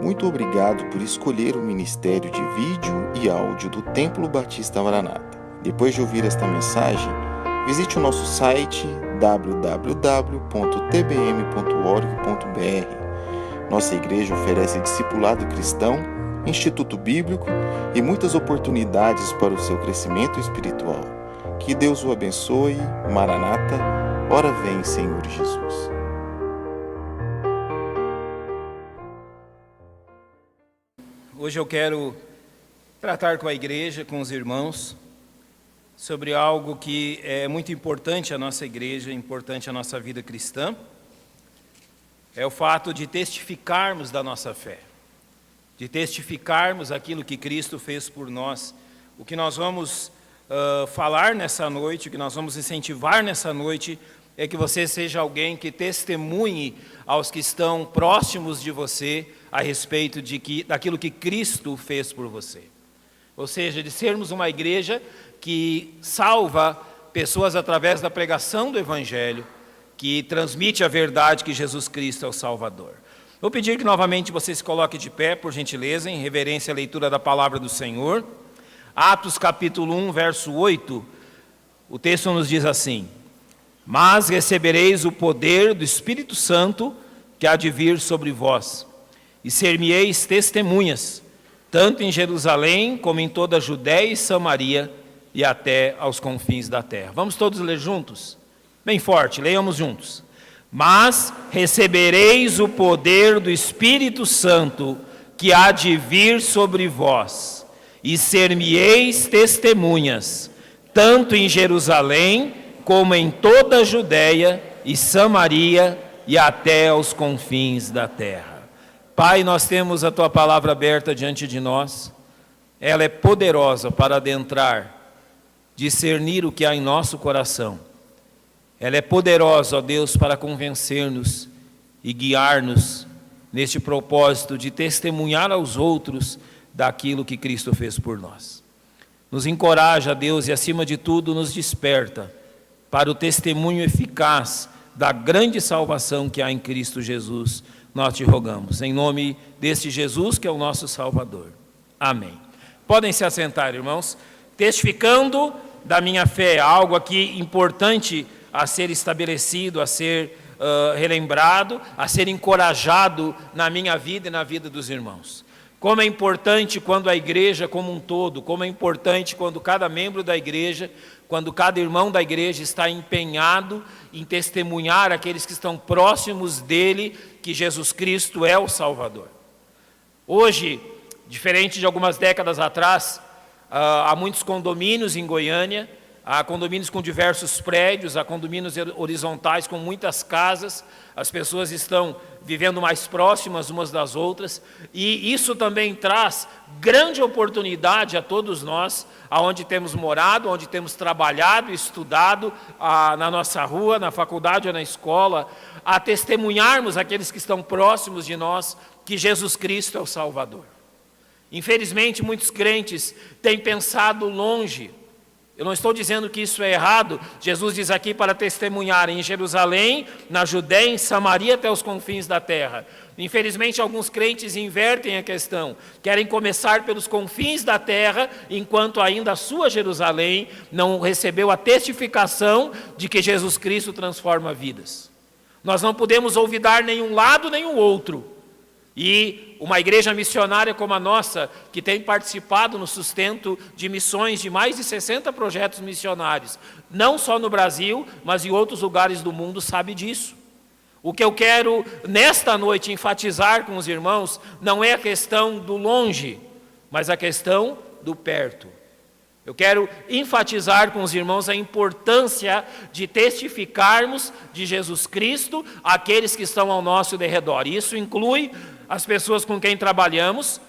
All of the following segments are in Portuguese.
Muito obrigado por escolher o Ministério de Vídeo e Áudio do Templo Batista Maranata. Depois de ouvir esta mensagem, visite o nosso site www.tbm.org.br. Nossa igreja oferece discipulado cristão, instituto bíblico e muitas oportunidades para o seu crescimento espiritual. Que Deus o abençoe. Maranata, ora vem, Senhor Jesus. Hoje eu quero tratar com a igreja, com os irmãos, sobre algo que é muito importante à nossa igreja, importante à nossa vida cristã. É o fato de testificarmos da nossa fé, de testificarmos aquilo que Cristo fez por nós. O que nós vamos falar nessa noite, o que nós vamos incentivar nessa noite, é que você seja alguém que testemunhe aos que estão próximos de você a respeito daquilo que Cristo fez por você. Ou seja, de sermos uma igreja que salva pessoas através da pregação do Evangelho, que transmite a verdade que Jesus Cristo é o Salvador. Vou pedir que novamente você se coloque de pé, por gentileza, em reverência à leitura da palavra do Senhor. Atos capítulo 1, verso 8, o texto nos diz assim: mas recebereis o poder do Espírito Santo que há de vir sobre vós, e ser-me-eis testemunhas, tanto em Jerusalém como em toda a Judéia e Samaria, e até aos confins da terra. Vamos todos ler juntos? Bem forte, leiamos juntos. Mas recebereis o poder do Espírito Santo que há de vir sobre vós, e ser-me-eis testemunhas, tanto em Jerusalém como em toda a Judéia e Samaria, e até aos confins da terra. Pai, nós temos a Tua palavra aberta diante de nós. Ela é poderosa para adentrar, discernir o que há em nosso coração. Ela é poderosa, ó Deus, para convencer-nos e guiar-nos neste propósito de testemunhar aos outros daquilo que Cristo fez por nós. Nos encoraja, Deus, e acima de tudo nos desperta para o testemunho eficaz da grande salvação que há em Cristo Jesus. Nós te rogamos, em nome deste Jesus que é o nosso Salvador. Amém. Podem se assentar, irmãos. Testificando da minha fé, algo aqui importante a ser estabelecido, a ser relembrado, a ser encorajado na minha vida e na vida dos irmãos. Como é importante quando a igreja como um todo, como é importante quando cada membro da igreja, quando cada irmão da igreja está empenhado em testemunhar aqueles que estão próximos dele, que Jesus Cristo é o Salvador. Hoje, diferente de algumas décadas atrás, há muitos condomínios em Goiânia, há condomínios com diversos prédios, há condomínios horizontais com muitas casas, as pessoas estão vivendo mais próximas umas das outras, e isso também traz grande oportunidade a todos nós, aonde temos morado, onde temos trabalhado, estudado, na nossa rua, na faculdade ou na escola, a testemunharmos aqueles que estão próximos de nós, que Jesus Cristo é o Salvador. Infelizmente, muitos crentes têm pensado longe. Eu não estou dizendo que isso é errado. Jesus diz aqui para testemunhar em Jerusalém, na Judéia, em Samaria, até os confins da terra. Infelizmente, alguns crentes invertem a questão. Querem começar pelos confins da terra, enquanto ainda a sua Jerusalém não recebeu a testificação de que Jesus Cristo transforma vidas. Nós não podemos olvidar nenhum lado, nem o outro. E uma igreja missionária como a nossa, que tem participado no sustento de missões de mais de 60 projetos missionários, não só no Brasil, mas em outros lugares do mundo, sabe disso. O que eu quero nesta noite enfatizar com os irmãos não é a questão do longe, mas a questão do perto. Eu quero enfatizar com os irmãos a importância de testificarmos de Jesus Cristo àqueles que estão ao nosso derredor. Isso inclui as pessoas com quem trabalhamos,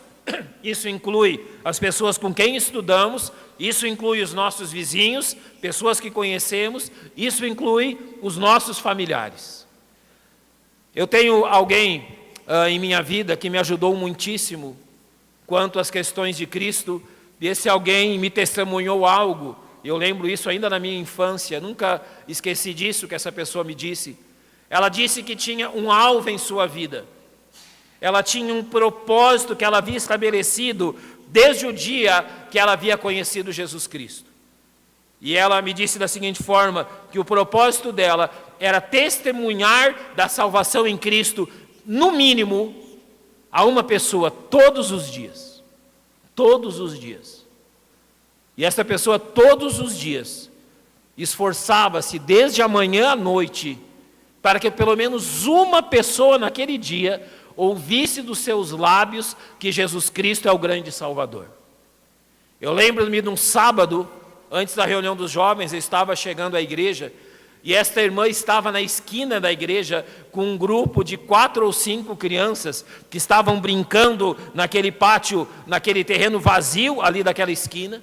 isso inclui as pessoas com quem estudamos, isso inclui os nossos vizinhos, pessoas que conhecemos, isso inclui os nossos familiares. Eu tenho alguém em minha vida que me ajudou muitíssimo quanto às questões de Cristo, e esse alguém me testemunhou algo, eu lembro isso ainda na minha infância, nunca esqueci disso que essa pessoa me disse. Ela disse que tinha um alvo em sua vida. Ela tinha um propósito que ela havia estabelecido desde o dia que ela havia conhecido Jesus Cristo. E ela me disse da seguinte forma, que o propósito dela era testemunhar da salvação em Cristo, no mínimo, a uma pessoa todos os dias. Todos os dias. E essa pessoa todos os dias esforçava-se desde a manhã à noite para que pelo menos uma pessoa naquele dia ouvisse dos seus lábios que Jesus Cristo é o grande Salvador. Eu lembro-me de um sábado, antes da reunião dos jovens, eu estava chegando à igreja, e esta irmã estava na esquina da igreja com um grupo de 4 ou 5 crianças que estavam brincando naquele pátio, naquele terreno vazio ali daquela esquina,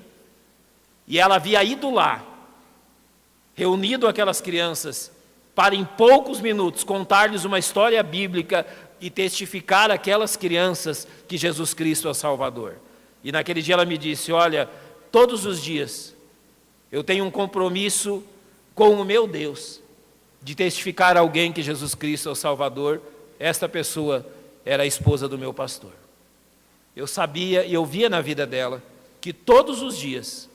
e ela havia ido lá, reunido aquelas crianças, para em poucos minutos contar-lhes uma história bíblica e testificar àquelas crianças que Jesus Cristo é o Salvador. E naquele dia ela me disse, olha, todos os dias eu tenho um compromisso com o meu Deus de testificar a alguém que Jesus Cristo é o Salvador. Esta pessoa era a esposa do meu pastor. Eu sabia e eu via na vida dela que todos os dias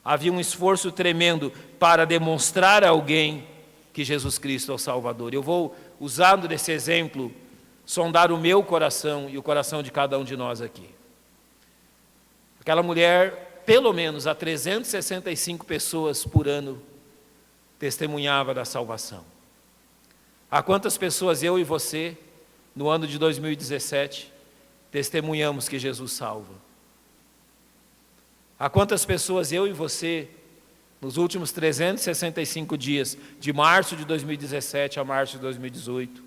havia um esforço tremendo para demonstrar a alguém que Jesus Cristo é o Salvador. Eu vou, usando desse exemplo, sondar o meu coração e o coração de cada um de nós aqui. Aquela mulher, pelo menos a 365 pessoas por ano, testemunhava da salvação. Há quantas pessoas eu e você, no ano de 2017, testemunhamos que Jesus salva? Há quantas pessoas eu e você, nos últimos 365 dias, de março de 2017 a março de 2018,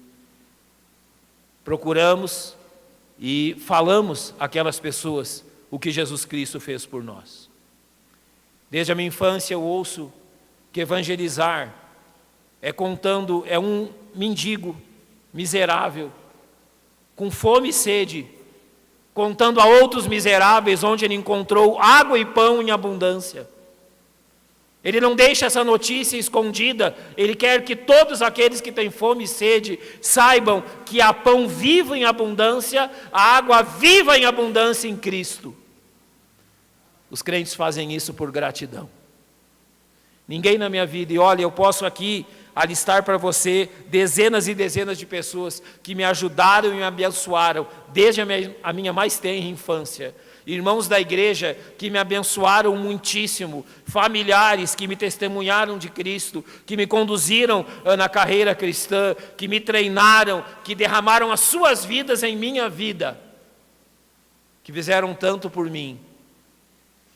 procuramos e falamos àquelas pessoas o que Jesus Cristo fez por nós? Desde a minha infância eu ouço que evangelizar é um mendigo miserável, com fome e sede, contando a outros miseráveis onde ele encontrou água e pão em abundância. Ele não deixa essa notícia escondida, ele quer que todos aqueles que têm fome e sede saibam que há pão vivo em abundância, a água viva em abundância em Cristo. Os crentes fazem isso por gratidão. Ninguém na minha vida, e olha, eu posso aqui alistar para você dezenas e dezenas de pessoas que me ajudaram e me abençoaram desde a minha mais tenra infância. Irmãos da igreja que me abençoaram muitíssimo, familiares que me testemunharam de Cristo, que me conduziram na carreira cristã, que me treinaram, que derramaram as suas vidas em minha vida, que fizeram tanto por mim.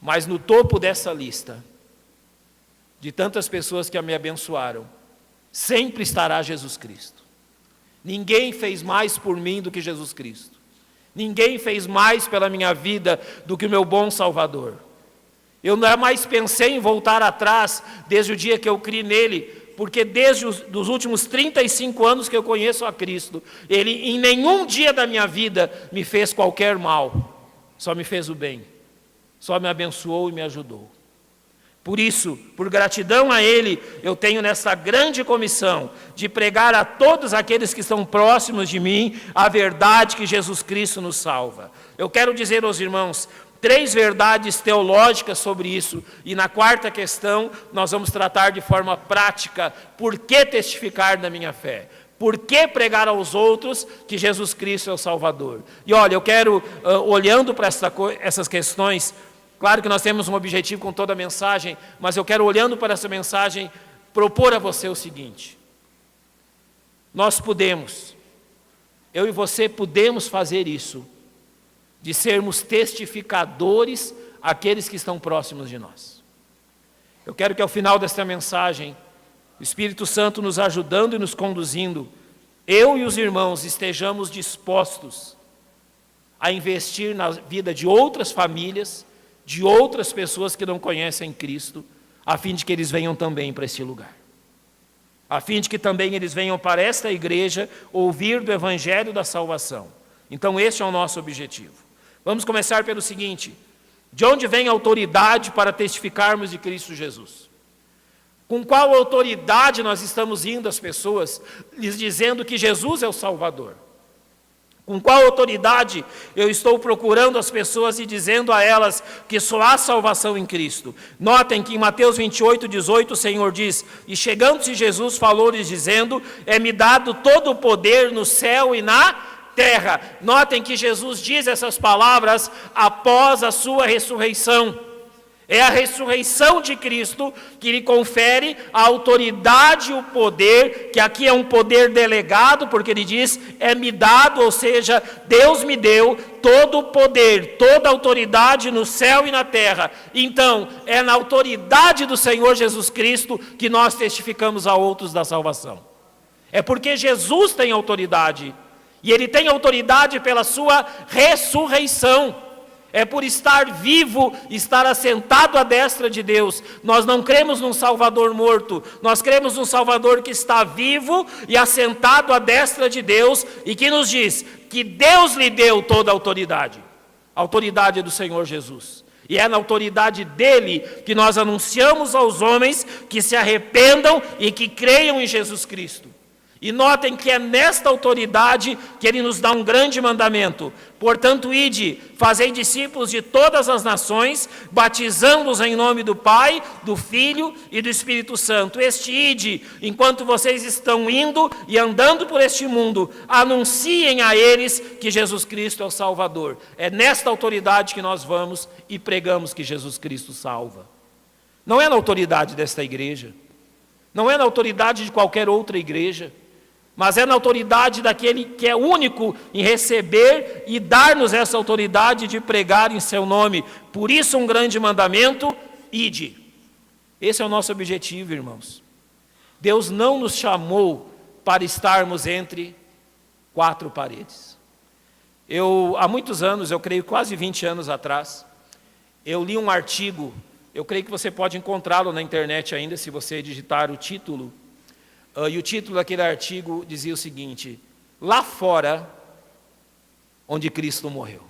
Mas no topo dessa lista, de tantas pessoas que me abençoaram, sempre estará Jesus Cristo. Ninguém fez mais por mim do que Jesus Cristo. Ninguém fez mais pela minha vida do que o meu bom Salvador. Eu não mais pensei em voltar atrás desde o dia que eu criei nele, porque desde os últimos 35 anos que eu conheço a Cristo, ele em nenhum dia da minha vida me fez qualquer mal, só me fez o bem, só me abençoou e me ajudou. Por isso, por gratidão a Ele, eu tenho nessa grande comissão de pregar a todos aqueles que estão próximos de mim a verdade que Jesus Cristo nos salva. Eu quero dizer aos irmãos 3 verdades teológicas sobre isso, e na 4ª questão nós vamos tratar de forma prática por que testificar da minha fé. Por que pregar aos outros que Jesus Cristo é o Salvador? E olha, eu quero, olhando para essas questões, claro que nós temos um objetivo com toda a mensagem, mas eu quero, olhando para essa mensagem, propor a você o seguinte: nós podemos, eu e você podemos fazer isso, de sermos testificadores àqueles que estão próximos de nós. Eu quero que ao final desta mensagem, o Espírito Santo nos ajudando e nos conduzindo, eu e os irmãos estejamos dispostos a investir na vida de outras famílias, de outras pessoas que não conhecem Cristo, a fim de que eles venham também para esse lugar. A fim de que também eles venham para esta igreja ouvir do Evangelho da salvação. Então este é o nosso objetivo. Vamos começar pelo seguinte: de onde vem a autoridade para testificarmos de Cristo Jesus? Com qual autoridade nós estamos indo às pessoas, lhes dizendo que Jesus é o Salvador? Com qual autoridade eu estou procurando as pessoas e dizendo a elas que só há salvação em Cristo? Notem que em Mateus 28:18 o Senhor diz: e chegando-se Jesus falou-lhes dizendo, é-me dado todo o poder no céu e na terra. Notem que Jesus diz essas palavras após a sua ressurreição. É a ressurreição de Cristo que lhe confere a autoridade e o poder, que aqui é um poder delegado, porque ele diz, é-me dado, ou seja, Deus me deu todo o poder, toda a autoridade no céu e na terra. Então, é na autoridade do Senhor Jesus Cristo que nós testificamos a outros da salvação. É porque Jesus tem autoridade, e ele tem autoridade pela sua ressurreição. É por estar vivo, estar assentado à destra de Deus. Nós não cremos num Salvador morto, nós cremos num Salvador que está vivo e assentado à destra de Deus e que nos diz que Deus lhe deu toda a autoridade. A autoridade do Senhor Jesus. E é na autoridade dele que nós anunciamos aos homens que se arrependam e que creiam em Jesus Cristo. E notem que é nesta autoridade que ele nos dá um grande mandamento. Portanto, ide, fazei discípulos de todas as nações, batizando-os em nome do Pai, do Filho e do Espírito Santo. Este ide, enquanto vocês estão indo e andando por este mundo, anunciem a eles que Jesus Cristo é o Salvador. É nesta autoridade que nós vamos e pregamos que Jesus Cristo salva. Não é na autoridade desta igreja, não é na autoridade de qualquer outra igreja, mas é na autoridade daquele que é único em receber e dar-nos essa autoridade de pregar em seu nome. Por isso um grande mandamento, ide. Esse é o nosso objetivo, irmãos. Deus não nos chamou para estarmos entre quatro paredes. Há muitos anos, eu creio quase 20 anos atrás, eu li um artigo, eu creio que você pode encontrá-lo na internet ainda, se você digitar o título. E o título daquele artigo dizia o seguinte: lá fora, onde Cristo morreu.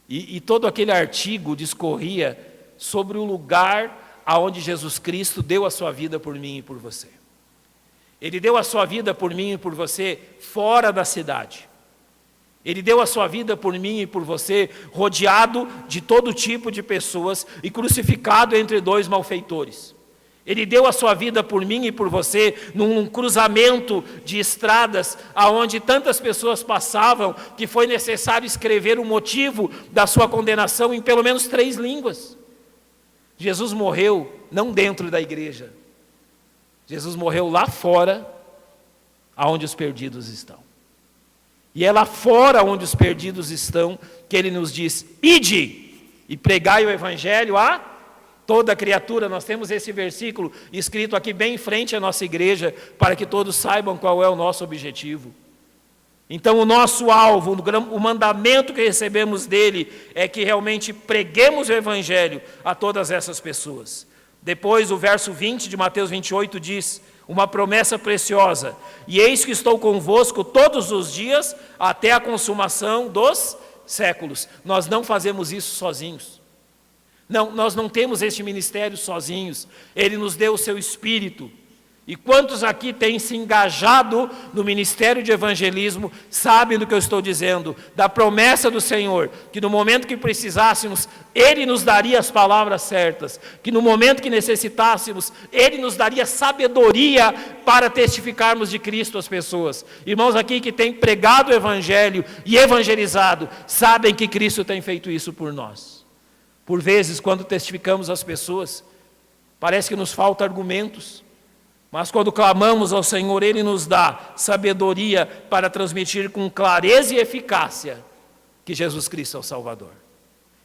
E todo aquele artigo discorria sobre o lugar aonde Jesus Cristo deu a sua vida por mim e por você. Ele deu a sua vida por mim e por você fora da cidade. Ele deu a sua vida por mim e por você, rodeado de todo tipo de pessoas e crucificado entre dois malfeitores. Ele deu a sua vida por mim e por você num cruzamento de estradas aonde tantas pessoas passavam que foi necessário escrever o motivo da sua condenação em pelo menos 3 línguas. Jesus morreu não dentro da igreja. Jesus morreu lá fora, aonde os perdidos estão. E é lá fora onde os perdidos estão que ele nos diz: ide e pregai o evangelho a toda criatura. Nós temos esse versículo escrito aqui bem em frente à nossa igreja, para que todos saibam qual é o nosso objetivo. Então o nosso alvo, o mandamento que recebemos dele, é que realmente preguemos o evangelho a todas essas pessoas. Depois o verso 20 de Mateus 28 diz, uma promessa preciosa: e eis que estou convosco todos os dias, até a consumação dos séculos. Nós não fazemos isso sozinhos. Não, nós não temos este ministério sozinhos. Ele nos deu o seu Espírito. E quantos aqui têm se engajado no ministério de evangelismo, sabem do que eu estou dizendo, da promessa do Senhor, que no momento que precisássemos, Ele nos daria as palavras certas, que no momento que necessitássemos, Ele nos daria sabedoria para testificarmos de Cristo às pessoas. Irmãos aqui que têm pregado o evangelho e evangelizado, sabem que Cristo tem feito isso por nós. Por vezes, quando testificamos às pessoas, parece que nos falta argumentos, mas quando clamamos ao Senhor, Ele nos dá sabedoria para transmitir com clareza e eficácia que Jesus Cristo é o Salvador.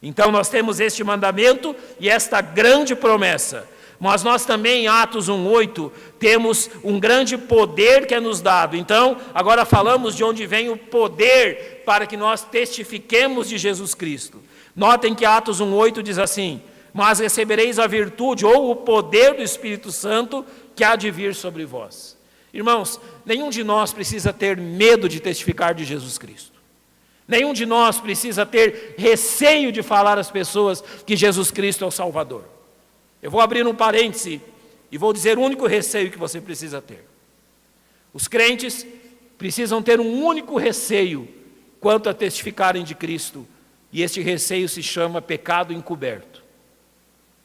Então nós temos este mandamento e esta grande promessa, mas nós também em Atos 1:8 temos um grande poder que é nos dado. Então agora falamos de onde vem o poder para que nós testifiquemos de Jesus Cristo. Notem que Atos 1:8 diz assim: mas recebereis a virtude ou o poder do Espírito Santo que há de vir sobre vós. Irmãos, nenhum de nós precisa ter medo de testificar de Jesus Cristo. Nenhum de nós precisa ter receio de falar às pessoas que Jesus Cristo é o Salvador. Eu vou abrir um parêntese e vou dizer o único receio que você precisa ter. Os crentes precisam ter um único receio, quanto a testificarem de Cristo, e este receio se chama pecado encoberto.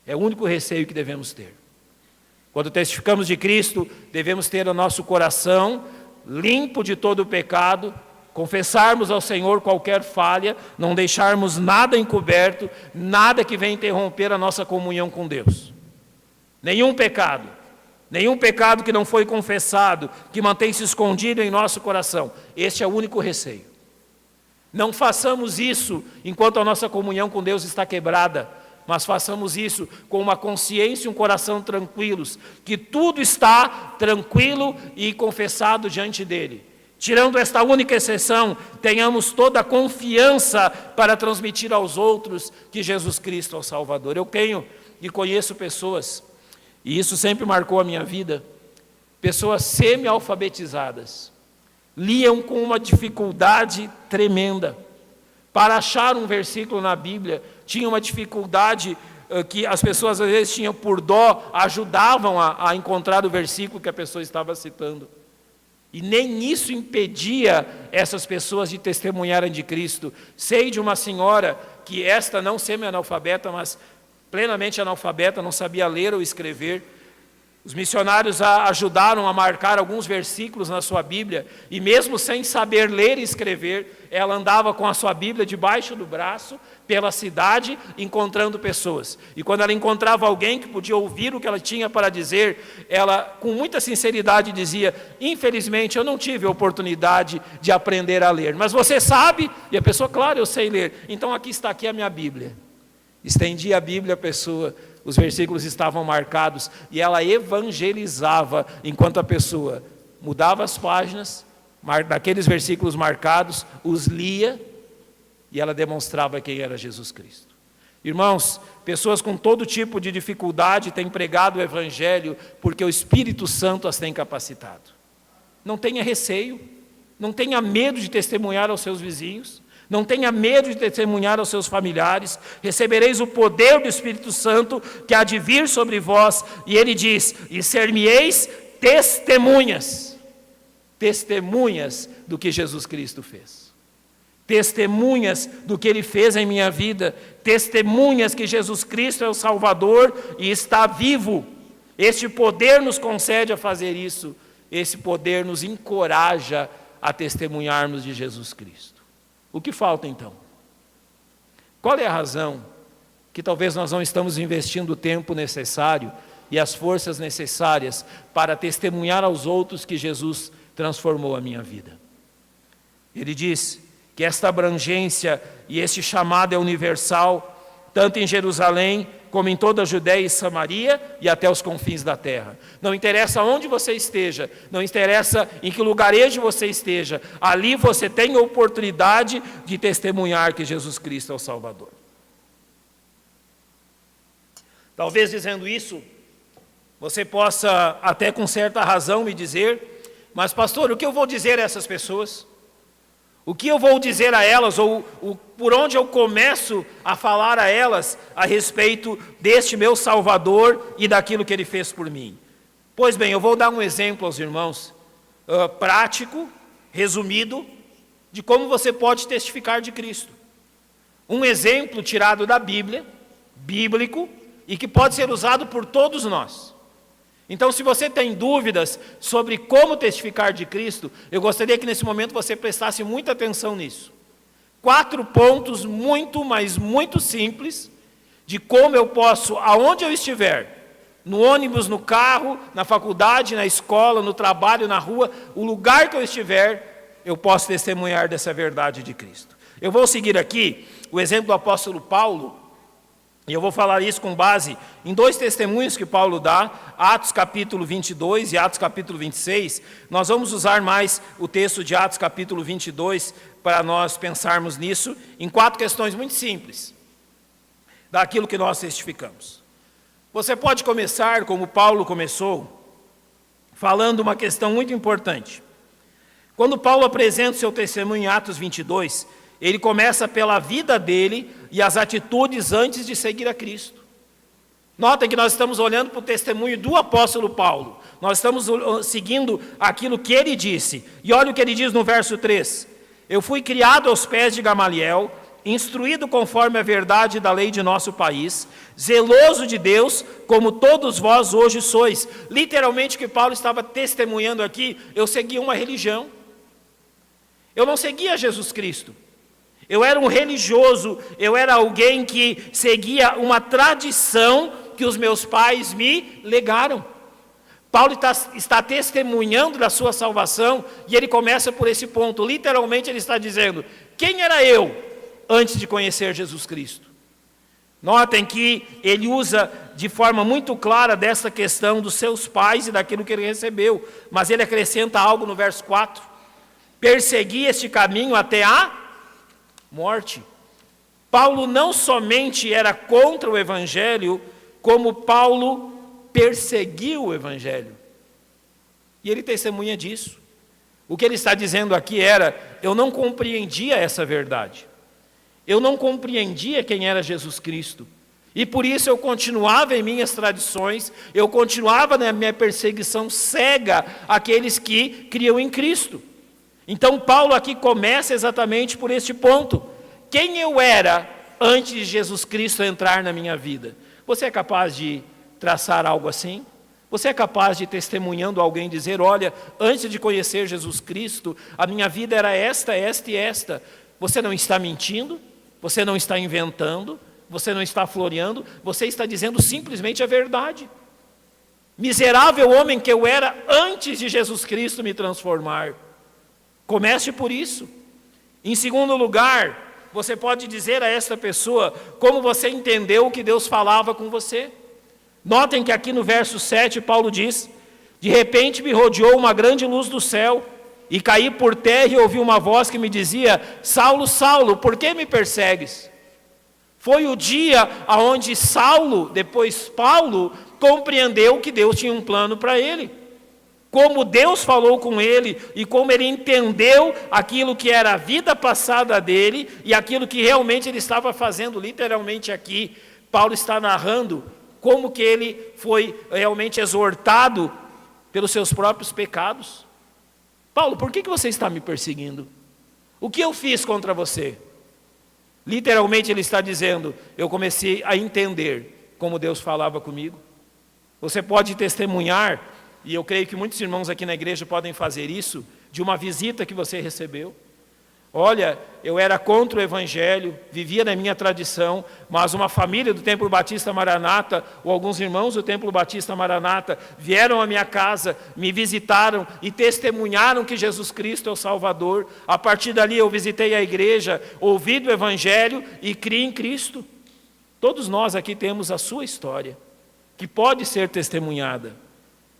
É o único receio que devemos ter. Quando testificamos de Cristo, devemos ter o nosso coração limpo de todo o pecado, confessarmos ao Senhor qualquer falha, não deixarmos nada encoberto, nada que venha interromper a nossa comunhão com Deus. Nenhum pecado que não foi confessado, que mantém-se escondido em nosso coração. Este é o único receio. Não façamos isso enquanto a nossa comunhão com Deus está quebrada, mas façamos isso com uma consciência e um coração tranquilos, que tudo está tranquilo e confessado diante dele. Tirando esta única exceção, tenhamos toda a confiança para transmitir aos outros que Jesus Cristo é o Salvador. Eu tenho e conheço pessoas, e isso sempre marcou a minha vida, pessoas semi-alfabetizadas, liam com uma dificuldade tremenda. Para achar um versículo na Bíblia, tinha uma dificuldade que as pessoas às vezes tinham por dó, ajudavam a encontrar o versículo que a pessoa estava citando. E nem isso impedia essas pessoas de testemunharem de Cristo. Sei de uma senhora que esta não semi-analfabeta, mas plenamente analfabeta, não sabia ler ou escrever. Os missionários a ajudaram a marcar alguns versículos na sua Bíblia, e mesmo sem saber ler e escrever, ela andava com a sua Bíblia debaixo do braço, pela cidade, encontrando pessoas. E quando ela encontrava alguém que podia ouvir o que ela tinha para dizer, ela, com muita sinceridade, dizia: infelizmente, eu não tive a oportunidade de aprender a ler. Mas você sabe? E a pessoa: claro, eu sei ler. Então está aqui a minha Bíblia. Estendia a Bíblia à pessoa, os versículos estavam marcados, e ela evangelizava, enquanto a pessoa mudava as páginas, daqueles versículos marcados, os lia, e ela demonstrava quem era Jesus Cristo. Irmãos, pessoas com todo tipo de dificuldade têm pregado o Evangelho, porque o Espírito Santo as tem capacitado. Não tenha receio, não tenha medo de testemunhar aos seus vizinhos, não tenha medo de testemunhar aos seus familiares. Recebereis o poder do Espírito Santo que há de vir sobre vós. E ele diz: e ser-me-eis testemunhas. Testemunhas do que Jesus Cristo fez. Testemunhas do que Ele fez em minha vida. Testemunhas que Jesus Cristo é o Salvador e está vivo. Este poder nos concede a fazer isso. Esse poder nos encoraja a testemunharmos de Jesus Cristo. O que falta então? Qual é a razão que talvez nós não estamos investindo o tempo necessário e as forças necessárias para testemunhar aos outros que Jesus transformou a minha vida? Ele diz que esta abrangência e este chamado é universal, tanto em Jerusalém como em toda a Judéia e Samaria e até os confins da terra. Não interessa onde você esteja, não interessa em que lugarejo você esteja, ali você tem a oportunidade de testemunhar que Jesus Cristo é o Salvador. Talvez dizendo isso, você possa até com certa razão me dizer: mas pastor, o que eu vou dizer a essas pessoas? O que eu vou dizer a elas, ou por onde eu começo a falar a elas a respeito deste meu Salvador e daquilo que Ele fez por mim? Pois bem, eu vou dar um exemplo aos irmãos, prático, resumido, de como você pode testificar de Cristo. Um exemplo tirado da Bíblia, bíblico, e que pode ser usado por todos nós. Então, se você tem dúvidas sobre como testificar de Cristo, eu gostaria que nesse momento você prestasse muita atenção nisso. 4 pontos muito, mas muito simples, de como eu posso, aonde eu estiver, no ônibus, no carro, na faculdade, na escola, no trabalho, na rua, o lugar que eu estiver, eu posso testemunhar dessa verdade de Cristo. Eu vou seguir aqui o exemplo do apóstolo Paulo, e eu vou falar isso com base em 2 testemunhos que Paulo dá, Atos capítulo 22 e Atos capítulo 26. Nós vamos usar mais o texto de Atos capítulo 22 para nós pensarmos nisso, em 4 questões muito simples, daquilo que nós testificamos. Você pode começar, como Paulo começou, falando uma questão muito importante. Quando Paulo apresenta o seu testemunho em Atos 22, ele começa pela vida dele e as atitudes antes de seguir a Cristo. Notem que nós estamos olhando para o testemunho do apóstolo Paulo. Nós estamos seguindo aquilo que ele disse. E olha o que ele diz no verso 3. Eu fui criado aos pés de Gamaliel, instruído conforme a verdade da lei de nosso país, zeloso de Deus, como todos vós hoje sois. Literalmente o que Paulo estava testemunhando aqui, eu seguia uma religião. Eu não seguia Jesus Cristo. Eu era um religioso, eu era alguém que seguia uma tradição que os meus pais me legaram. Paulo está testemunhando da sua salvação e ele começa por esse ponto. Literalmente ele está dizendo, quem era eu antes de conhecer Jesus Cristo? Notem que ele usa de forma muito clara dessa questão dos seus pais e daquilo que ele recebeu. Mas ele acrescenta algo no verso 4. Persegui este caminho até a morte. Paulo não somente era contra o Evangelho, como Paulo perseguiu o Evangelho. E ele testemunha disso. O que ele está dizendo aqui era, eu não compreendia essa verdade. Eu não compreendia quem era Jesus Cristo. E por isso eu continuava em minhas tradições, eu continuava na minha perseguição cega àqueles que criam em Cristo. Então Paulo aqui começa exatamente por este ponto. Quem eu era antes de Jesus Cristo entrar na minha vida? Você é capaz de traçar algo assim? Você é capaz de, testemunhando alguém, dizer, olha, antes de conhecer Jesus Cristo, a minha vida era esta, esta e esta. Você não está mentindo, você não está inventando, você não está floreando, você está dizendo simplesmente a verdade. Miserável homem que eu era antes de Jesus Cristo me transformar. Comece por isso. Em segundo lugar, você pode dizer a esta pessoa como você entendeu o que Deus falava com você. Notem que aqui no verso 7 Paulo diz, de repente me rodeou uma grande luz do céu, e caí por terra e ouvi uma voz que me dizia, Saulo, Saulo, por que me persegues? Foi o dia onde Saulo, depois Paulo, compreendeu que Deus tinha um plano para ele. Como Deus falou com ele e como ele entendeu aquilo que era a vida passada dele e aquilo que realmente ele estava fazendo, literalmente aqui, Paulo está narrando como que ele foi realmente exortado pelos seus próprios pecados. Paulo, por que você está me perseguindo? O que eu fiz contra você? Literalmente ele está dizendo, eu comecei a entender como Deus falava comigo. Você pode testemunhar, e eu creio que muitos irmãos aqui na igreja podem fazer isso, de uma visita que você recebeu. Olha, eu era contra o Evangelho, vivia na minha tradição, mas uma família do Templo Batista Maranata, ou alguns irmãos do Templo Batista Maranata, vieram à minha casa, me visitaram e testemunharam que Jesus Cristo é o Salvador. A partir dali eu visitei a igreja, ouvi do Evangelho e criei em Cristo. Todos nós aqui temos a sua história, que pode ser testemunhada.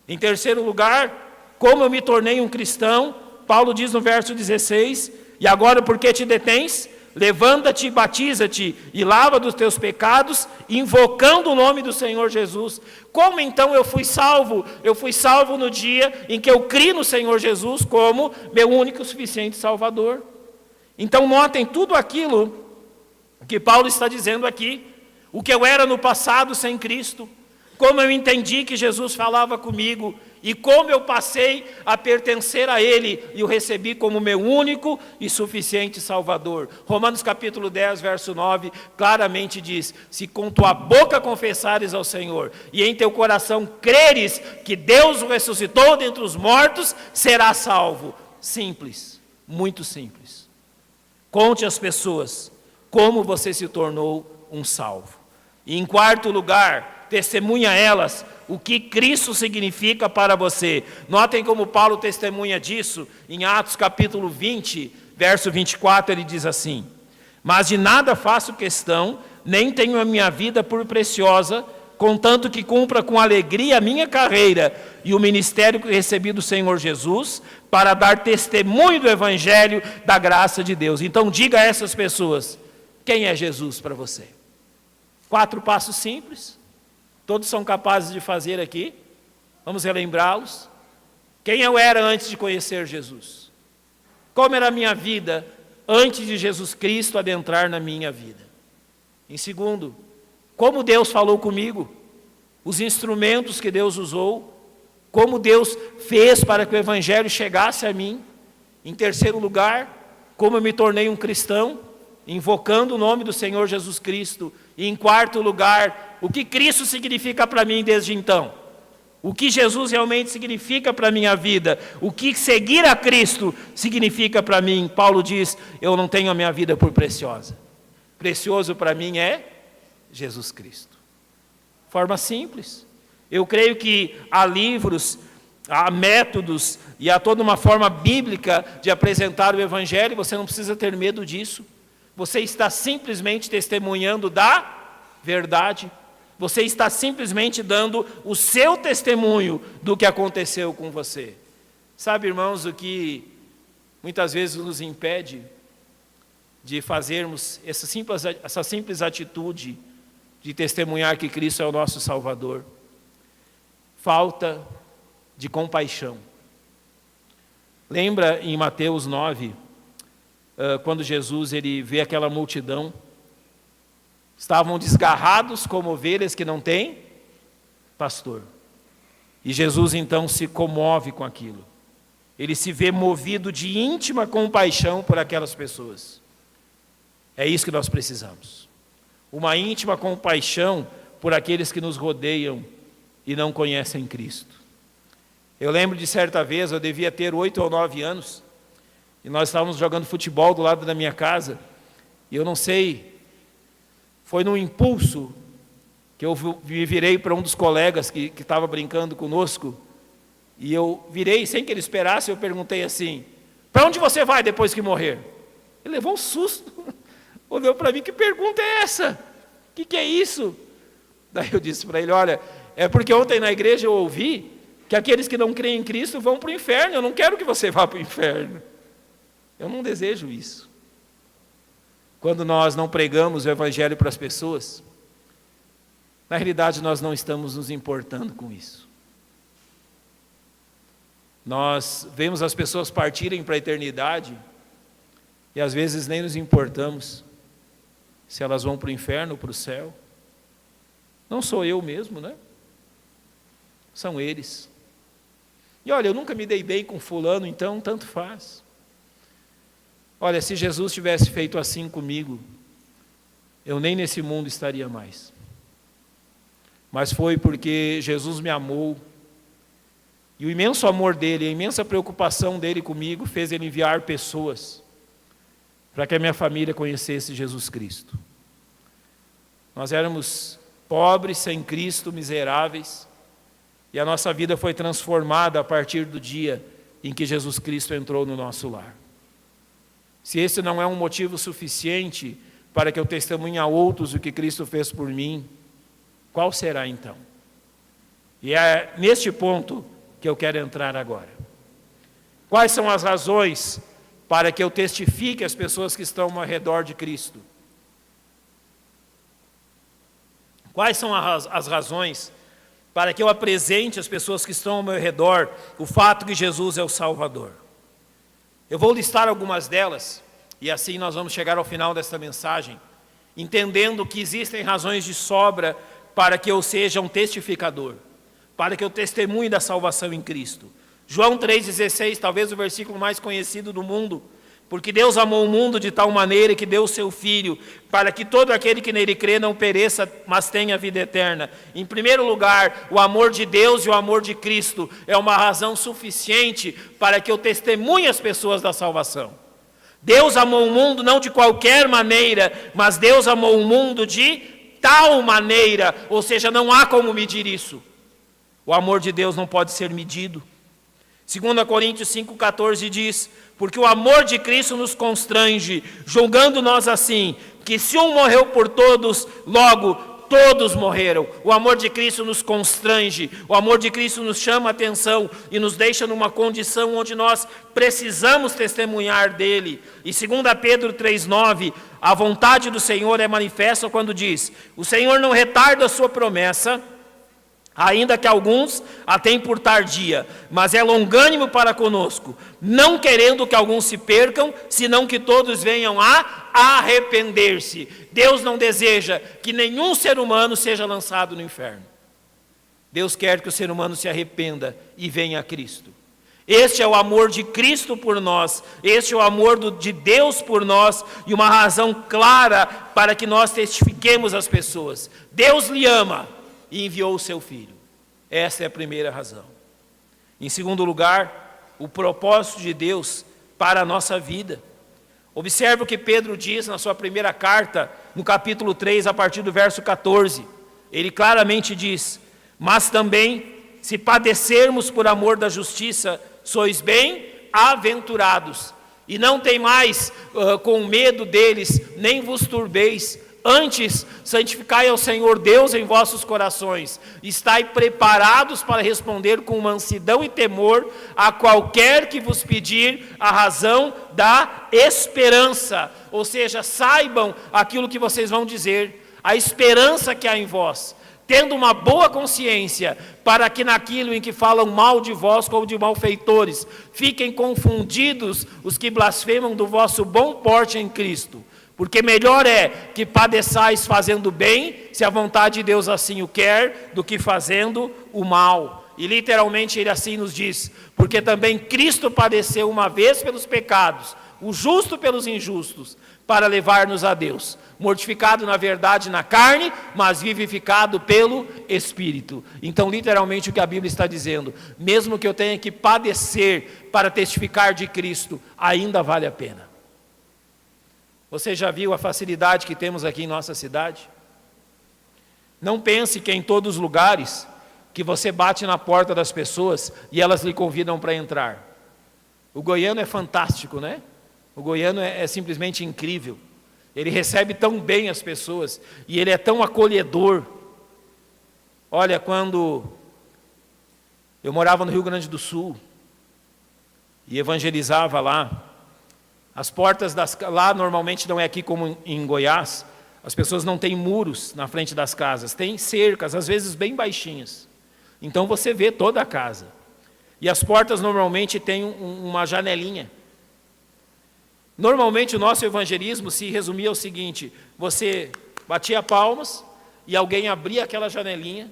Em terceiro lugar, como eu me tornei um cristão, Paulo diz no verso 16, e agora por que te detens? Levanta-te, batiza-te e lava dos teus pecados, invocando o nome do Senhor Jesus. Como então eu fui salvo? Eu fui salvo no dia em que eu criei no Senhor Jesus como meu único e suficiente Salvador. Então notem tudo aquilo que Paulo está dizendo aqui. O que eu era no passado sem Cristo, como eu entendi que Jesus falava comigo, e como eu passei a pertencer a Ele, e o recebi como meu único e suficiente Salvador. Romanos capítulo 10, verso 9, claramente diz, se com tua boca confessares ao Senhor, e em teu coração creres que Deus o ressuscitou dentre os mortos, serás salvo. Simples, muito simples. Conte às pessoas como você se tornou um salvo. E em quarto lugar, testemunha a elas o que Cristo significa para você. Notem como Paulo testemunha disso em Atos capítulo 20, verso 24, ele diz assim, mas de nada faço questão, nem tenho a minha vida por preciosa, contanto que cumpra com alegria a minha carreira e o ministério que recebi do Senhor Jesus, para dar testemunho do Evangelho da graça de Deus. Então diga a essas pessoas, quem é Jesus para você? 4 passos simples. Todos são capazes de fazer aqui. Vamos relembrá-los. Quem eu era antes de conhecer Jesus? Como era a minha vida antes de Jesus Cristo adentrar na minha vida? Em segundo, como Deus falou comigo? Os instrumentos que Deus usou? Como Deus fez para que o Evangelho chegasse a mim? Em terceiro lugar, como eu me tornei um cristão, invocando o nome do Senhor Jesus Cristo. E em quarto lugar, o que Cristo significa para mim desde então. O que Jesus realmente significa para a minha vida. O que seguir a Cristo significa para mim. Paulo diz, eu não tenho a minha vida por preciosa. Precioso para mim é Jesus Cristo. Forma simples. Eu creio que há livros, há métodos e há toda uma forma bíblica de apresentar o Evangelho. Você não precisa ter medo disso. Você está simplesmente testemunhando da verdade. Você está simplesmente dando o seu testemunho do que aconteceu com você. Sabe, irmãos, o que muitas vezes nos impede de fazermos essa simples atitude de testemunhar que Cristo é o nosso Salvador? Falta de compaixão. Lembra em Mateus 9, quando Jesus ele vê aquela multidão? Estavam desgarrados como ovelhas que não têm pastor. E Jesus então se comove com aquilo. Ele se vê movido de íntima compaixão por aquelas pessoas. É isso que nós precisamos. Uma íntima compaixão por aqueles que nos rodeiam e não conhecem Cristo. Eu lembro de certa vez, eu devia ter 8 ou 9 anos, e nós estávamos jogando futebol do lado da minha casa, e eu não sei, foi num impulso que eu me virei para um dos colegas que estava brincando conosco, e eu virei, sem que ele esperasse, eu perguntei assim, para onde você vai depois que morrer? Ele levou um susto, olhou para mim, que pergunta é essa? O que é isso? Daí eu disse para ele, olha, é porque ontem na igreja eu ouvi que aqueles que não creem em Cristo vão para o inferno, eu não quero que você vá para o inferno. Eu não desejo isso. Quando nós não pregamos o Evangelho para as pessoas, na realidade nós não estamos nos importando com isso. Nós vemos as pessoas partirem para a eternidade e às vezes nem nos importamos se elas vão para o inferno ou para o céu. Não sou eu mesmo, né? São eles. E olha, eu nunca me dei bem com fulano, então tanto faz. Olha, se Jesus tivesse feito assim comigo, eu nem nesse mundo estaria mais. Mas foi porque Jesus me amou, e o imenso amor dele, a imensa preocupação dele comigo, fez ele enviar pessoas para que a minha família conhecesse Jesus Cristo. Nós éramos pobres, sem Cristo, miseráveis, e a nossa vida foi transformada a partir do dia em que Jesus Cristo entrou no nosso lar. Se esse não é um motivo suficiente para que eu testemunhe a outros o que Cristo fez por mim, qual será então? E é neste ponto que eu quero entrar agora. Quais são as razões para que eu testifique às pessoas que estão ao redor de Cristo? Quais são as razões para que eu apresente às pessoas que estão ao meu redor o fato que Jesus é o Salvador? Eu vou listar algumas delas, e assim nós vamos chegar ao final desta mensagem, entendendo que existem razões de sobra para que eu seja um testificador, para que eu testemunhe da salvação em Cristo. João 3,16, talvez o versículo mais conhecido do mundo, porque Deus amou o mundo de tal maneira que deu o seu Filho, para que todo aquele que nele crê não pereça, mas tenha vida eterna. Em primeiro lugar, o amor de Deus e o amor de Cristo é uma razão suficiente para que eu testemunhe as pessoas da salvação. Deus amou o mundo não de qualquer maneira, mas Deus amou o mundo de tal maneira, ou seja, não há como medir isso. O amor de Deus não pode ser medido. 2 Coríntios 5,14 diz, porque o amor de Cristo nos constrange, julgando nós assim, que se um morreu por todos, logo todos morreram. O amor de Cristo nos constrange, o amor de Cristo nos chama a atenção e nos deixa numa condição onde nós precisamos testemunhar dele. E 2 Pedro 3,9, a vontade do Senhor é manifesta quando diz, o Senhor não retarda a sua promessa, ainda que alguns a tenham por tardia, mas é longânimo para conosco, não querendo que alguns se percam, senão que todos venham a arrepender-se. Deus não deseja que nenhum ser humano seja lançado no inferno. Deus quer que o ser humano se arrependa e venha a Cristo. Este é o amor de Cristo por nós, este é o amor de Deus por nós, e uma razão clara para que nós testifiquemos às pessoas. Deus lhe ama e enviou o seu Filho. Essa é a primeira razão. Em segundo lugar, o propósito de Deus para a nossa vida. Observe o que Pedro diz na sua primeira carta, no capítulo 3, a partir do verso 14. Ele claramente diz: mas também, se padecermos por amor da justiça, sois bem-aventurados, e não temais com medo deles, nem vos turbeis. Antes, santificai ao Senhor Deus em vossos corações, estai preparados para responder com mansidão e temor a qualquer que vos pedir a razão da esperança. Ou seja, saibam aquilo que vocês vão dizer, a esperança que há em vós, tendo uma boa consciência, para que naquilo em que falam mal de vós como de malfeitores, fiquem confundidos os que blasfemam do vosso bom porte em Cristo. Porque melhor é que padeçais fazendo bem, se a vontade de Deus assim o quer, do que fazendo o mal. E literalmente ele assim nos diz: porque também Cristo padeceu uma vez pelos pecados, o justo pelos injustos, para levar-nos a Deus, mortificado na verdade na carne, mas vivificado pelo Espírito. Então literalmente o que a Bíblia está dizendo: mesmo que eu tenha que padecer para testificar de Cristo, ainda vale a pena. Você já viu a facilidade que temos aqui em nossa cidade? Não pense que em todos os lugares que você bate na porta das pessoas e elas lhe convidam para entrar. O goiano é fantástico, né? O goiano é simplesmente incrível. Ele recebe tão bem as pessoas e ele é tão acolhedor. Olha, quando eu morava no Rio Grande do Sul e evangelizava lá, as portas lá normalmente não é aqui como em Goiás, as pessoas não têm muros na frente das casas, tem cercas, às vezes bem baixinhas. Então você vê toda a casa. E as portas normalmente têm uma janelinha. Normalmente o nosso evangelismo se resumia ao seguinte: você batia palmas e alguém abria aquela janelinha,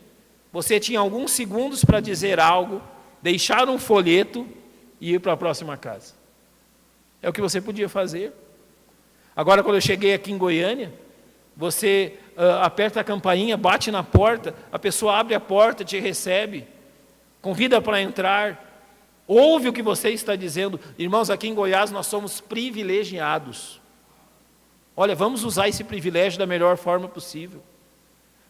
você tinha alguns segundos para dizer algo, deixar um folheto e ir para a próxima casa. É o que você podia fazer. Agora, quando eu cheguei aqui em Goiânia, você aperta a campainha, bate na porta, a pessoa abre a porta, te recebe, convida para entrar, ouve o que você está dizendo. Irmãos, aqui em Goiás nós somos privilegiados. Olha, vamos usar esse privilégio da melhor forma possível,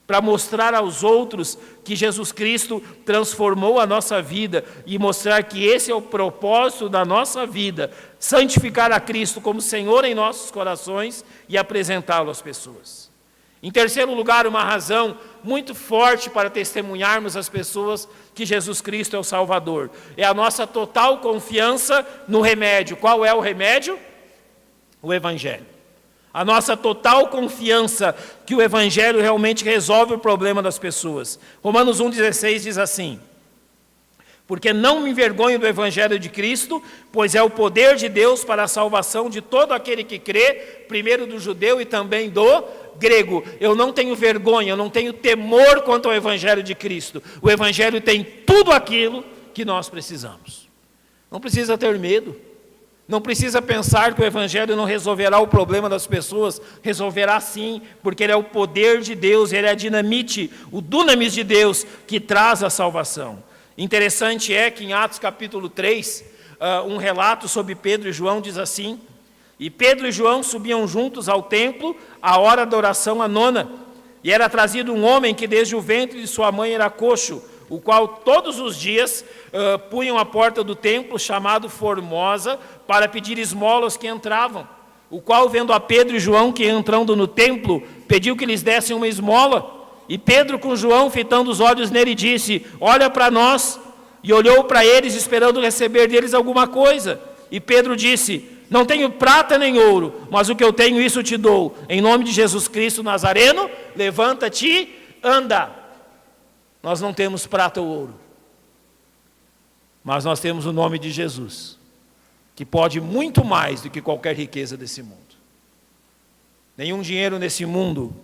para mostrar aos outros que Jesus Cristo transformou a nossa vida e mostrar que esse é o propósito da nossa vida, santificar a Cristo como Senhor em nossos corações e apresentá-lo às pessoas. Em terceiro lugar, uma razão muito forte para testemunharmos às pessoas que Jesus Cristo é o Salvador, é a nossa total confiança no remédio. Qual é o remédio? O Evangelho. A nossa total confiança que o Evangelho realmente resolve o problema das pessoas. Romanos 1,16 diz assim: porque não me envergonho do Evangelho de Cristo, pois é o poder de Deus para a salvação de todo aquele que crê, primeiro do judeu e também do grego. Eu não tenho vergonha, eu não tenho temor quanto ao Evangelho de Cristo. O Evangelho tem tudo aquilo que nós precisamos. Não precisa ter medo. Não precisa pensar que o Evangelho não resolverá o problema das pessoas. Resolverá sim, porque ele é o poder de Deus, ele é a dinamite, o dunamis de Deus que traz a salvação. Interessante é que em Atos capítulo 3, um relato sobre Pedro e João diz assim: e Pedro e João subiam juntos ao templo, à hora da oração, a nona, e era trazido um homem que desde o ventre de sua mãe era coxo, o qual todos os dias punham à porta do templo, chamado Formosa, para pedir esmolas que entravam. O qual, vendo a Pedro e João que entrando no templo, pediu que lhes dessem uma esmola. E Pedro com João, fitando os olhos nele, disse: olha para nós. E olhou para eles, esperando receber deles alguma coisa. E Pedro disse: não tenho prata nem ouro, mas o que eu tenho, isso te dou. Em nome de Jesus Cristo Nazareno, levanta-te e anda. Nós não temos prata ou ouro, mas nós temos o nome de Jesus, que pode muito mais do que qualquer riqueza desse mundo. Nenhum dinheiro nesse mundo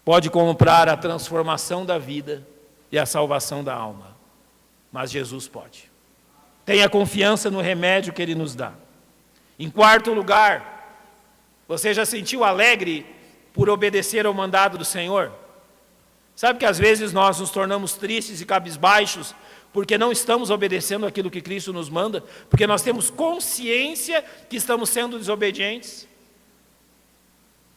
pode comprar a transformação da vida e a salvação da alma, mas Jesus pode. Tenha confiança no remédio que Ele nos dá. Em quarto lugar, você já sentiu alegre por obedecer ao mandado do Senhor? Sabe que às vezes nós nos tornamos tristes e cabisbaixos porque não estamos obedecendo aquilo que Cristo nos manda, porque nós temos consciência que estamos sendo desobedientes?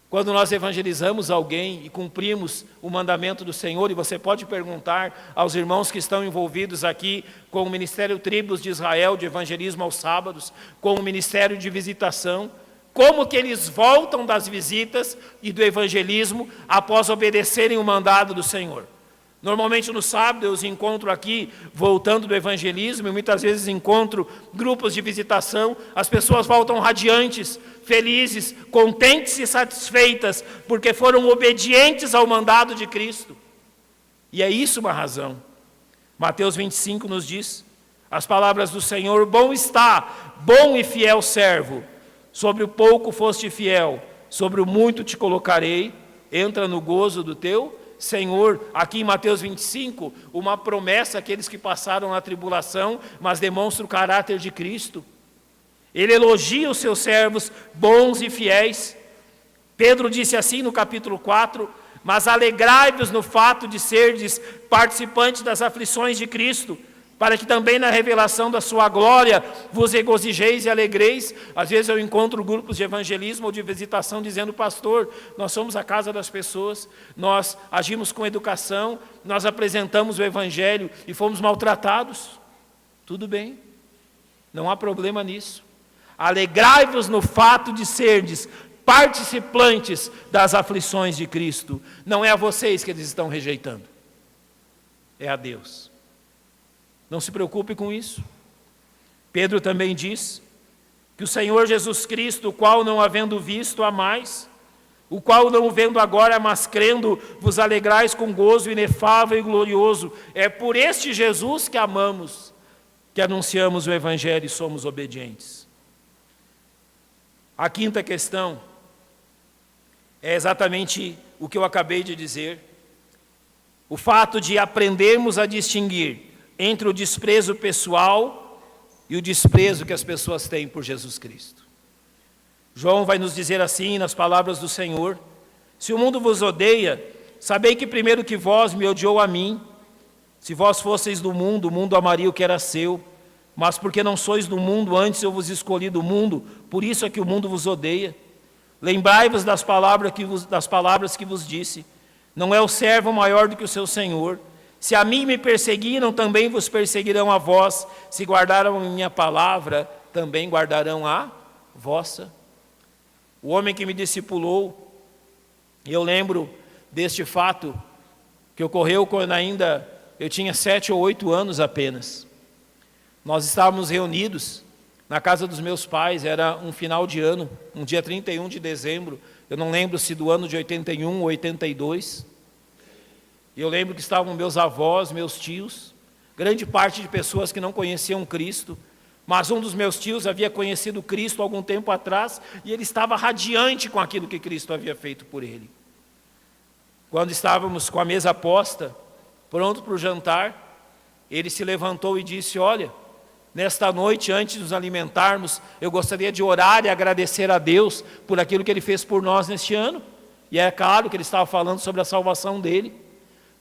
Quando nós evangelizamos alguém e cumprimos o mandamento do Senhor, e você pode perguntar aos irmãos que estão envolvidos aqui com o Ministério Tribos de Israel, de evangelismo aos sábados, com o Ministério de Visitação, como que eles voltam das visitas e do evangelismo após obedecerem o mandado do Senhor. Normalmente no sábado eu os encontro aqui, voltando do evangelismo, e muitas vezes encontro grupos de visitação, as pessoas voltam radiantes, felizes, contentes e satisfeitas, porque foram obedientes ao mandado de Cristo. E é isso uma razão. Mateus 25 nos diz, as palavras do Senhor: bom está, bom e fiel servo, sobre o pouco foste fiel, sobre o muito te colocarei, entra no gozo do teu Senhor. Aqui em Mateus 25, uma promessa àqueles que passaram na tribulação, mas demonstra o caráter de Cristo. Ele elogia os seus servos bons e fiéis. Pedro disse assim no capítulo 4, mas alegrai-vos no fato de serdes participantes das aflições de Cristo, para que também na revelação da sua glória vos regozijeis e alegreis. Às vezes eu encontro grupos de evangelismo ou de visitação dizendo: pastor, nós somos a casa das pessoas, nós agimos com educação, nós apresentamos o evangelho e fomos maltratados. Tudo bem, não há problema nisso. Alegrai-vos no fato de serdes participantes das aflições de Cristo. Não é a vocês que eles estão rejeitando, é a Deus. Não se preocupe com isso. Pedro também diz que o Senhor Jesus Cristo, o qual não havendo visto amais, o qual não vendo agora, mas crendo, vos alegrais com gozo inefável e glorioso. É por este Jesus que amamos, que anunciamos o Evangelho e somos obedientes. A quinta questão é exatamente o que eu acabei de dizer. O fato de aprendermos a distinguir entre o desprezo pessoal e o desprezo que as pessoas têm por Jesus Cristo. João vai nos dizer assim nas palavras do Senhor: se o mundo vos odeia, sabei que primeiro que vós me odiou a mim. Se vós fosseis do mundo, o mundo amaria o que era seu, mas porque não sois do mundo, antes eu vos escolhi do mundo, por isso é que o mundo vos odeia. Lembrai-vos das palavras que vos disse: não é o servo maior do que o seu senhor. Se a mim me perseguiram, também vos perseguirão a vós. Se guardaram a minha palavra, também guardarão a vossa. O homem que me discipulou, eu lembro deste fato que ocorreu quando ainda eu tinha 7 ou 8 anos apenas. Nós estávamos reunidos na casa dos meus pais, era um final de ano, um dia 31 de dezembro, eu não lembro se do ano de 81 ou 82. Eu lembro que estavam meus avós, meus tios, grande parte de pessoas que não conheciam Cristo, mas um dos meus tios havia conhecido Cristo algum tempo atrás e ele estava radiante com aquilo que Cristo havia feito por ele. Quando estávamos com a mesa posta, pronto para o jantar, ele se levantou e disse: olha, nesta noite, antes de nos alimentarmos, eu gostaria de orar e agradecer a Deus por aquilo que Ele fez por nós neste ano. E é claro que ele estava falando sobre a salvação dele.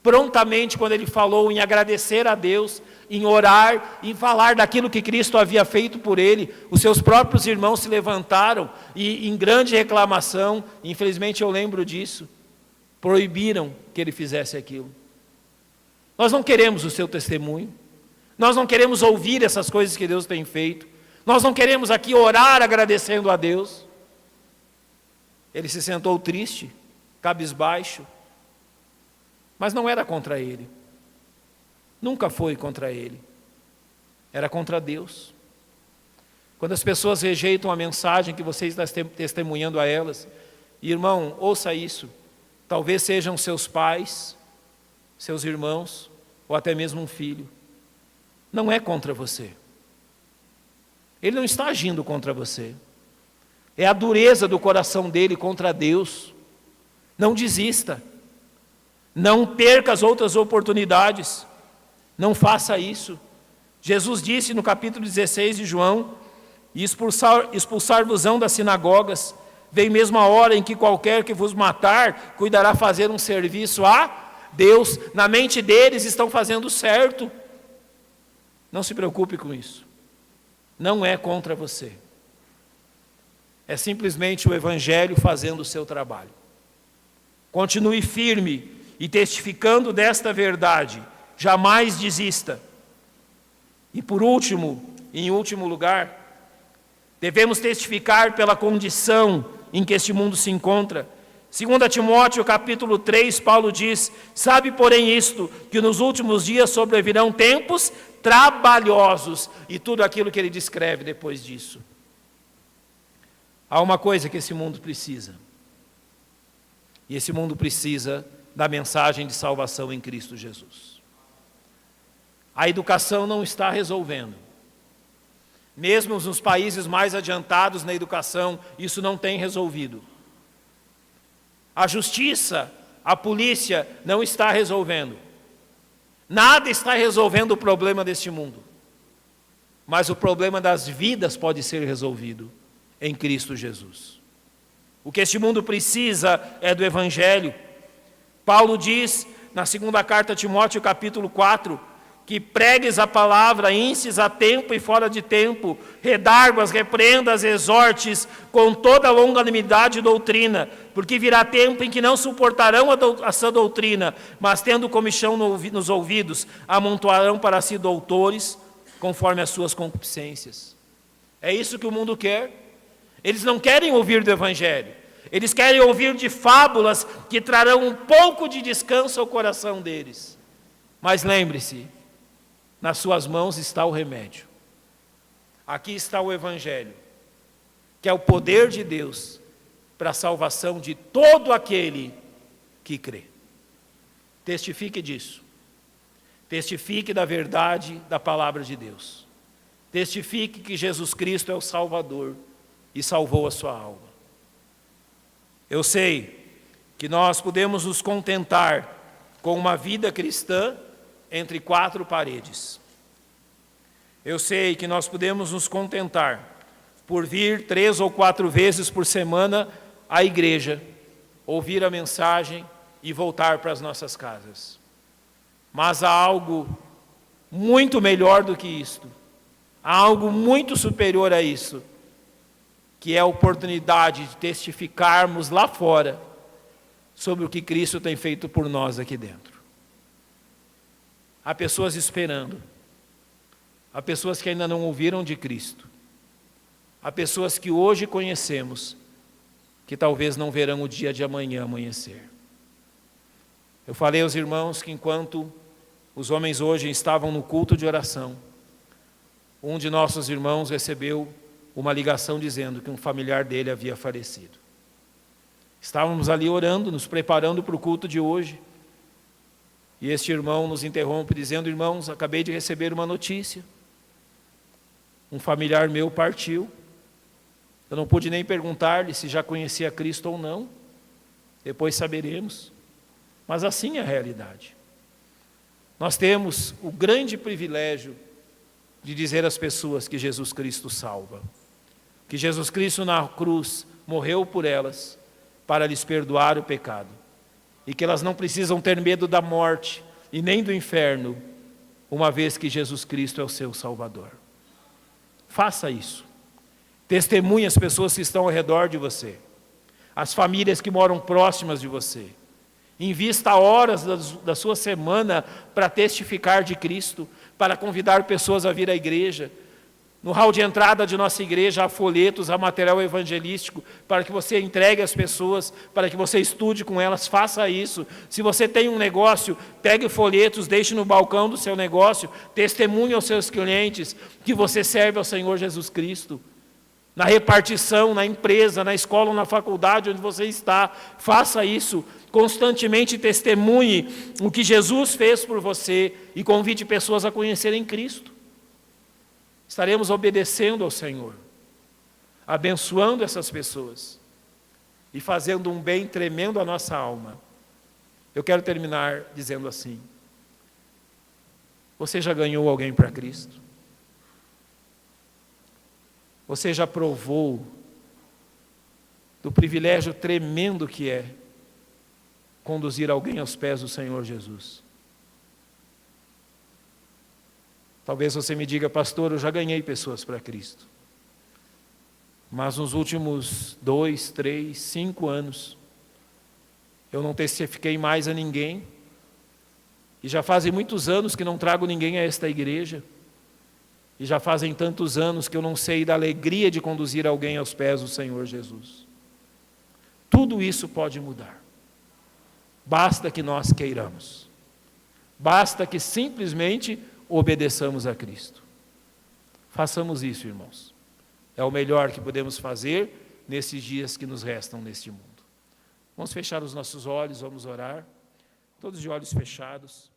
Prontamente, quando ele falou em agradecer a Deus, em orar, em falar daquilo que Cristo havia feito por ele, os seus próprios irmãos se levantaram e, em grande reclamação, infelizmente eu lembro disso, proibiram que ele fizesse aquilo. Nós não queremos o seu testemunho, nós não queremos ouvir essas coisas que Deus tem feito, nós não queremos aqui orar agradecendo a Deus. Ele se sentou triste, cabisbaixo, mas não era contra ele, nunca foi contra ele, era contra Deus. Quando as pessoas rejeitam a mensagem que você está testemunhando a elas, irmão, ouça isso, talvez sejam seus pais, seus irmãos, ou até mesmo um filho, não é contra você, ele não está agindo contra você, é a dureza do coração dele contra Deus. Não desista, não perca as outras oportunidades, não faça isso. Jesus disse no capítulo 16 de João: e expulsar-vos-ão das sinagogas, vem mesmo a hora em que qualquer que vos matar, cuidará fazer um serviço a Deus. Na mente deles estão fazendo certo. Não se preocupe com isso. Não é contra você. É simplesmente o Evangelho fazendo o seu trabalho. Continue firme e testificando desta verdade. Jamais desista. E por último, em último lugar, devemos testificar pela condição em que este mundo se encontra. 2 Timóteo capítulo 3, Paulo diz: sabe, porém, isto, que nos últimos dias sobrevirão tempos trabalhosos, e tudo aquilo que ele descreve depois disso. Há uma coisa que esse mundo precisa, e esse mundo precisa da mensagem de salvação em Cristo Jesus. A educação não está resolvendo. Mesmo nos países mais adiantados na educação, isso não tem resolvido. A justiça, a polícia não está resolvendo. Nada está resolvendo o problema deste mundo. Mas o problema das vidas pode ser resolvido em Cristo Jesus. O que este mundo precisa é do Evangelho. Paulo diz, na segunda carta a Timóteo, capítulo 4, que pregues a palavra, inses a tempo e fora de tempo, redarguas, repreendas, exortes, com toda longanimidade e doutrina, porque virá tempo em que não suportarão a sã doutrina, mas tendo comichão nos ouvidos, amontoarão para si doutores, conforme as suas concupiscências. É isso que o mundo quer. Eles não querem ouvir do Evangelho, eles querem ouvir de fábulas que trarão um pouco de descanso ao coração deles. Mas lembre-se, nas suas mãos está o remédio. Aqui está o Evangelho, que é o poder de Deus para a salvação de todo aquele que crê. Testifique disso. Testifique da verdade da palavra de Deus. Testifique que Jesus Cristo é o Salvador e salvou a sua alma. Eu sei que nós podemos nos contentar com uma vida cristã entre quatro paredes. Eu sei que nós podemos nos contentar por vir 3 ou 4 vezes por semana à igreja, ouvir a mensagem e voltar para as nossas casas. Mas há algo muito melhor do que isto. Há algo muito superior a isso, que é a oportunidade de testificarmos lá fora sobre o que Cristo tem feito por nós aqui dentro. Há pessoas esperando. Há pessoas que ainda não ouviram de Cristo. Há pessoas que hoje conhecemos, que talvez não verão o dia de amanhã amanhecer. Eu falei aos irmãos que enquanto os homens hoje estavam no culto de oração, um de nossos irmãos recebeu uma ligação dizendo que um familiar dele havia falecido. Estávamos ali orando, nos preparando para o culto de hoje, e este irmão nos interrompe dizendo: irmãos, acabei de receber uma notícia. Um familiar meu partiu. Eu não pude nem perguntar-lhe se já conhecia Cristo ou não. Depois saberemos. Mas assim é a realidade. Nós temos o grande privilégio de dizer às pessoas que Jesus Cristo salva. Que Jesus Cristo na cruz morreu por elas para lhes perdoar o pecado. E que elas não precisam ter medo da morte e nem do inferno, uma vez que Jesus Cristo é o seu Salvador. Faça isso. Testemunhe as pessoas que estão ao redor de você, as famílias que moram próximas de você. Invista horas da sua semana para testificar de Cristo, para convidar pessoas a vir à igreja. No hall de entrada de nossa igreja há folhetos, há material evangelístico para que você entregue às pessoas, para que você estude com elas. Faça isso. Se você tem um negócio, pegue folhetos, deixe no balcão do seu negócio, testemunhe aos seus clientes que você serve ao Senhor Jesus Cristo. Na repartição, na empresa, na escola ou na faculdade onde você está, faça isso. Constantemente testemunhe o que Jesus fez por você e convide pessoas a conhecerem Cristo. Estaremos obedecendo ao Senhor, abençoando essas pessoas e fazendo um bem tremendo à nossa alma. Eu quero terminar dizendo assim: você já ganhou alguém para Cristo? Você já provou do privilégio tremendo que é conduzir alguém aos pés do Senhor Jesus? Talvez você me diga, pastor, eu já ganhei pessoas para Cristo. Mas nos últimos 2, 3, 5 anos, eu não testifiquei mais a ninguém. E já fazem muitos anos que não trago ninguém a esta igreja. E já fazem tantos anos que eu não sei da alegria de conduzir alguém aos pés do Senhor Jesus. Tudo isso pode mudar. Basta que nós queiramos. Basta que simplesmente obedeçamos a Cristo. Façamos isso, irmãos. É o melhor que podemos fazer nesses dias que nos restam neste mundo. Vamos fechar os nossos olhos, vamos orar. Todos de olhos fechados.